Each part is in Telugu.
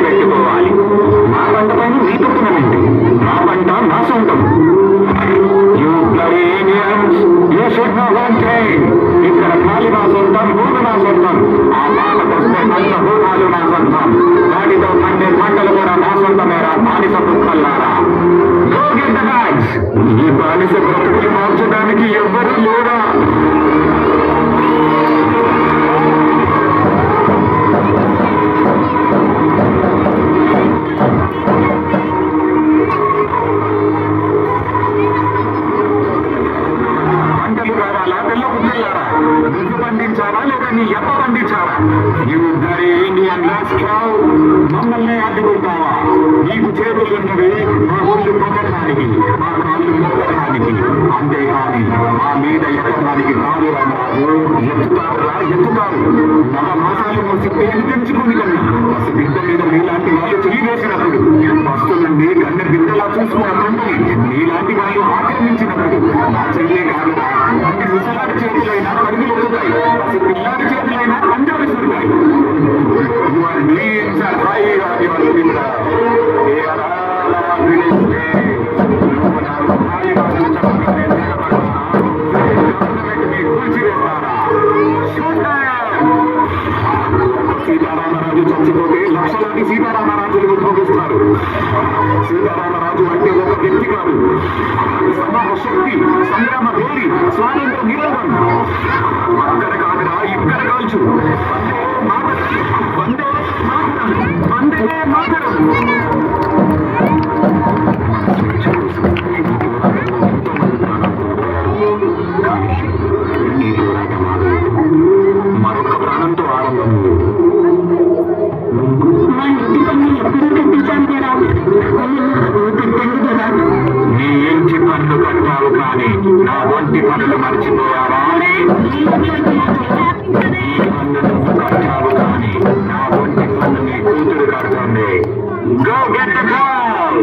గుర్తుపెట్టుకోవాలి. మా పంట పైన మీ పెట్టుకున్నామండి. మా పంట మా సొంతం. ఇక్కడ ఖాళీ మా సొంతం, భూమి మా సొంతం. ఆ మాటకొస్తే పంచభూతాలు మా సొంతం. వాటితో పండే పంటలు కూడా మా సొంతమేరా బానిస కుక్కల్లారా. ఈ బానిస బ్రతుకులు మార్చడానికి ఎవ్వరూ లేరా? పంటలు కావాలా? తెల్ల కుక్కల్లారా. గుడ్డు పండించారా లేదా నీ ఎప్ప పండించారా? ఇద్దరు ఇండియన్ రాష్ట్రాలు మమ్మల్ని అడ్డుకుంటావా? నీకు చేతులున్నవి మా ఊళ్ళు పొందడానికి, మా కాళ్ళు మొక్కడానికి, అంతేకాని మా మీద ఎక్కడానికి కాదు. రాజు ఎత్తుతారు. నవ మాసాలు మోసి పేరు తెంచుకుని కన్నా బస్సు బిడ్డ మీద మీలాంటి వాళ్ళు చెయ్యివేసినప్పుడు, బస్సు నుండి కన్నె బిడ్డలా చూసుకున్న పంటని నీలాంటి వాళ్ళు ఆక్రమించినప్పుడు నా చెయ్యే కాదు. అన్ని ముసలాడి చేతులైనా పరుగులు వదులుతాయి, బస్సు పిల్లాడి చేతులైనా పంజాబీ సురుతాయి. సీతారామరాజు చచ్చిపోతే లక్షలాది సీతారామరాజులు ఉద్భవిస్తారు. సీతారామరాజు అంటే ఒక వ్యక్తి కాదు, సమూహ శక్తి, సంగ్రామ వేలి, స్వాతంత్ర నిరోధం. అక్కడ కాదురా, ఇక్కడ కాల్చు. వందే మాతరం. మరొక ప్రాణంతో ఆరంభం. మా ఇంటి పన్ను ఎప్పుడూ కట్టించాను కదా. నీ ఇంటి పన్ను కట్టావు కానీ నా ఒంటి పనులు మర్చిపోయావా? కట్టావు కానీ నా ఒంటి పన్ను నీ కూతురు కడుతుంది. Go get the girl!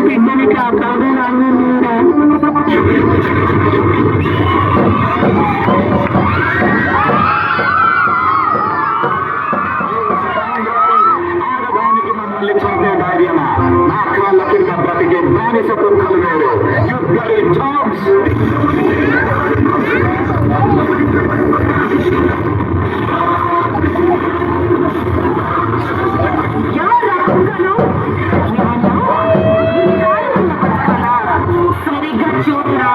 బిడ్డని కాపాడు నాన్నరా. ఆడదానికి మమ్మల్ని చంపే ధైర్యమా? నా కాళ్ళ కింద బ్రతికే బానిస కుక్కలు వేరు. యుద్ధరి జాబ్స్. సరిగ్గా చూడరా,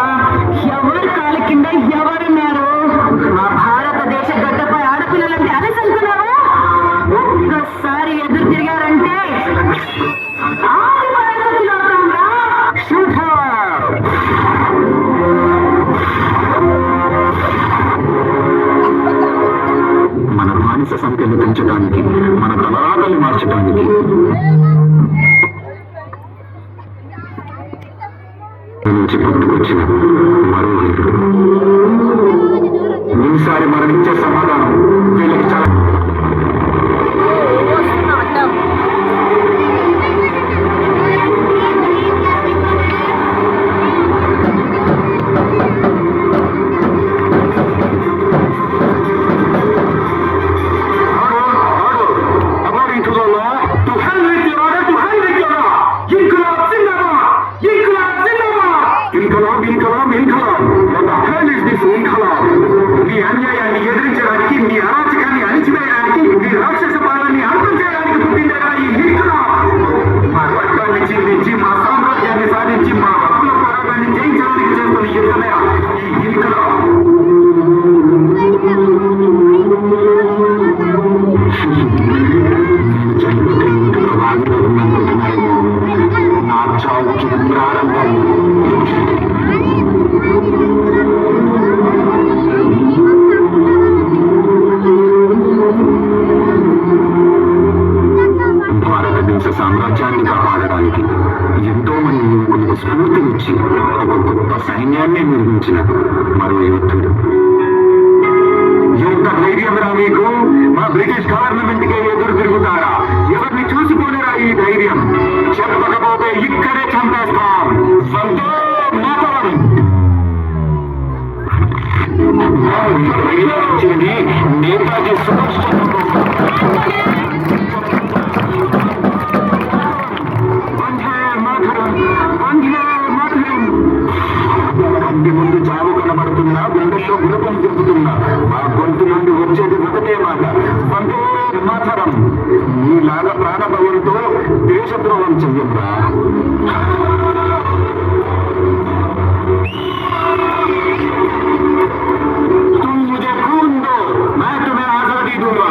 ఎవరి కాళ్ళ కింద ఎవరున్నారు? మా భారతదేశ గడ్డపై ఆడపిల్లలంటే అలసనుకున్నావా? ఒక్కసారి ఎదురు తిరిగారంటే మన బానిస సంఖ్యను పెంచడానికి, మన తలరాతలు మార్చడానికి నుంచి పుట్టుకొచ్చిన మరో వీరుడు. ఈసారి మరణించే సమాధానం వీళ్ళకి చాలా అన్యాయాన్ని ఎదిరించడానికి, మీ అరాచకాన్ని అణిచివేయడానికి, మీ రాక్షస పాలనని అంతం చేయడానికి పుట్టిందేగా ఈ ఇన్కలాబ్. మా రక్తాన్ని చిందించి, మా సామ్రాజ్యాన్ని సాధించి, మా హక్కుల పోరాటాన్ని జయించడానికి చేస్తున్న యుద్ధమే ఈ ఇన్కలాబ్. చనిపోతే ఇంట్లో బాగా ఉన్నట్టున్నాయి. నా చావుకి ప్రారంభం. భారతదేశ సామ్రాజ్యాన్ని కాపాడడానికి ఎంతో మంది యువకులకు స్ఫూర్తినిచ్చి ఒక గొప్ప సైన్యాన్ని నిర్మించిన మరో యోధుడు. ఎంత ధైర్యం రా మీకు? మా బ్రిటిష్ గవర్నమెంట్ కి ఎదురు తిరుగుతారా? ఎవరిని చూసిపోలేరా ఈ ధైర్యం? చెప్పకపోతే ఇక్కడే చంపేస్తాం. వందే మాతరం. ప్రేమించేది నేతాజీ సుభాష్ కంటి ముందు చావు కనబడుతున్నా గుండెల్లో గుణపం తిప్పుతున్నా మా గొంతు నుండి వచ్చేది ఒకటే మాట వందే మాతరం. నీలాగా ప్రాణభవంతో దేశద్రోహం చెయ్యరా. तुम मुझे खून दो, मैं तुम्हें आजादी दूंगा.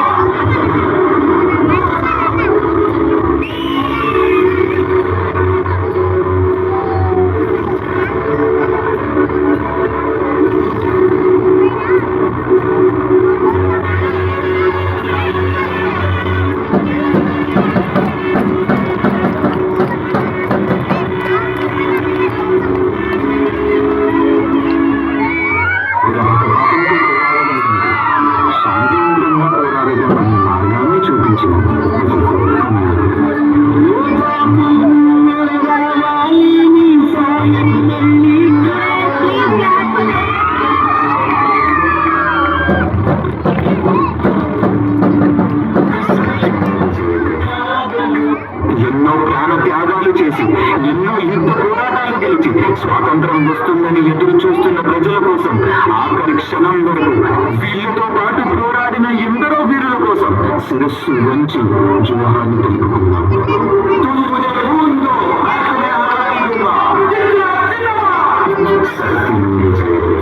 శాంతియుతంగా పోరాడేది మన మార్గాన్ని చూపించిన ఎన్నో ప్రాణ త్యాగాలు చేసి ఎన్నో యుద్ధ పోరాటాలు గెలిచి స్వాతంత్రం వస్తుందని ఎదురు చూస్తున్న ప్రజల కోసం ఆఖరి క్షణం వరకు వీళ్ళతో పాటు పోరాడిన ఎందరో వీరుల కోసం శిరస్సు వంచి జోహార్లు తెలుపుకున్నాం. సత్యం